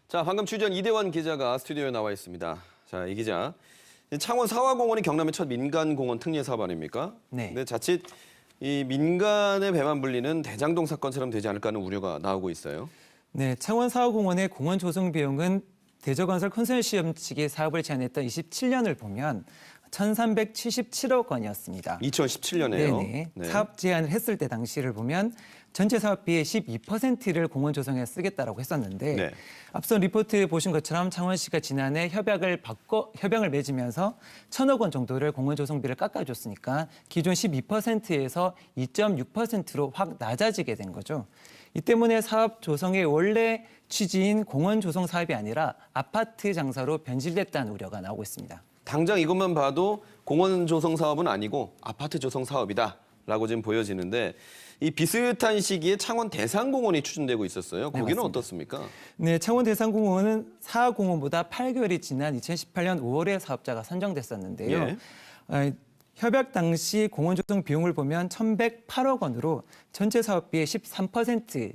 자, 방금 취재한 이대환 기자가 스튜디오에 나와 있습니다. 자, 이 기자. 창원 사화공원이 경남의 첫 민간공원 특례 사업 아닙니까? 네. 근데 자칫 이 민간의 배만 불리는 대장동 사건처럼 되지 않을까 하는 우려가 나오고 있어요. 네, 창원 사화공원의 공원 조성 비용은 대저건설 컨소시엄 측이 사업을 제안했던 27년을 보면 1,377억 원이었습니다. 2017년에요. 네네. 사업 제안을 했을 때 당시를 보면 전체 사업비의 12%를 공원 조성에 쓰겠다라고 했었는데 네. 앞선 리포트 보신 것처럼 창원시가 지난해 협약을 맺으면서 1,000억 원 정도를 공원 조성비를 깎아줬으니까 기존 12%에서 2.6%로 확 낮아지게 된 거죠. 이 때문에 사업 조성의 원래 취지인 공원 조성 사업이 아니라 아파트 장사로 변질됐다는 우려가 나오고 있습니다. 당장 이것만 봐도 공원 조성 사업은 아니고 아파트 조성 사업이다라고 지금 보여지는데 이 비슷한 시기에 창원 대산공원이 추진되고 있었어요. 거기는 맞습니다. 어떻습니까? 네, 창원 대산공원은 사화공원보다 8개월이 지난 2018년 5월에 사업자가 선정됐었는데요. 예. 협약 당시 공원 조성 비용을 보면 1,108억 원으로 전체 사업비의 13%,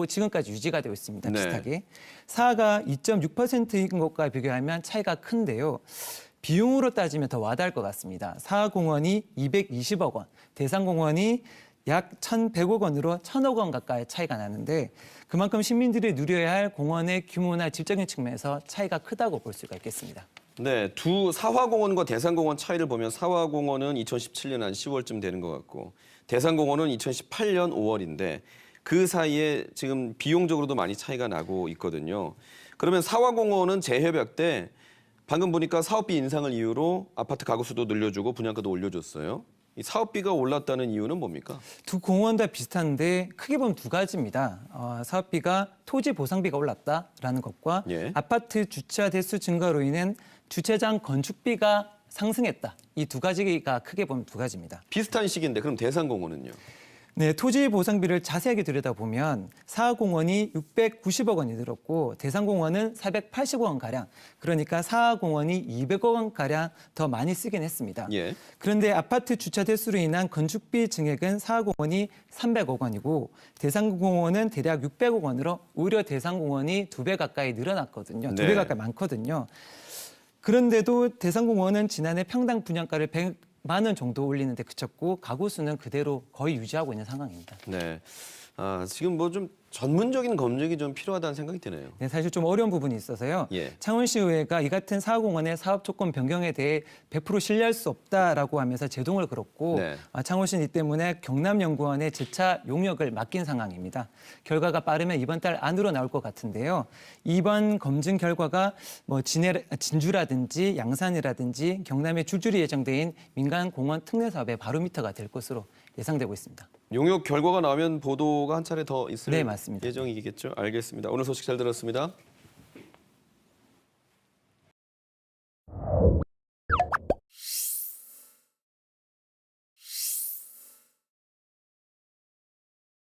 지금까지 유지가 되고 있습니다. 네. 비슷하게. 사화가 2.6%인 것과 비교하면 차이가 큰데요. 비용으로 따지면 더 와닿을 것 같습니다. 사화공원이 220억 원, 대산공원이 약 1,100억 원으로 1,000억 원 가까이 차이가 나는데 그만큼 시민들이 누려야 할 공원의 규모나 질적인 측면에서 차이가 크다고 볼 수가 있겠습니다. 네, 두 사화공원과 대산공원 차이를 보면 사화공원은 2017년 한 10월쯤 되는 것 같고 대산공원은 2018년 5월인데 그 사이에 지금 비용적으로도 많이 차이가 나고 있거든요. 그러면 사화공원은 재협약 때 방금 보니까 사업비 인상을 이유로 아파트 가구 수도 늘려주고 분양가도 올려줬어요. 이 사업비가 올랐다는 이유는 뭡니까? 두 공원 다 비슷한데 크게 보면 두 가지입니다. 사업비가 토지 보상비가 올랐다라는 것과 예. 아파트 주차 대수 증가로 인한 주차장 건축비가 상승했다. 이 두 가지가 크게 보면 두 가지입니다. 비슷한 시기인데 그럼 대산공원은요? 네, 토지 보상비를 자세하게 들여다보면 사화공원이 690억 원이 들었고 대산공원은 480억 원가량, 그러니까 사화공원이 200억 원가량 더 많이 쓰긴 했습니다. 예. 그런데 아파트 주차 대수로 인한 건축비 증액은 사화공원이 300억 원이고 대산공원은 대략 600억 원으로 오히려 대산공원이 2배 가까이 늘어났거든요. 네. 2배 가까이 많거든요. 그런데도 대산공원은 지난해 평당 분양가를 100만 원 정도 올리는데 그쳤고 가구 수는 그대로 거의 유지하고 있는 상황입니다. 네. 지금 뭐 좀 전문적인 검증이 좀 필요하다는 생각이 드네요. 네, 사실 좀 어려운 부분이 있어서요. 예. 창원시의회가 이 같은 사화공원의 사업 조건 변경에 대해 100% 신뢰할 수 없다라고 하면서 제동을 걸었고 네. 창원시는 이 때문에 경남연구원에 재차 용역을 맡긴 상황입니다. 결과가 빠르면 이번 달 안으로 나올 것 같은데요. 이번 검증 결과가 뭐 진주라든지 양산이라든지 경남에 줄줄이 예정된 민간공원 특례 사업의 바로미터가 될 것으로 예상되고 있습니다. 용역 결과가 나오면 보도가 한 차례 더 있을 네, 맞습니다. 예정이겠죠? 알겠습니다. 오늘 소식 잘 들었습니다.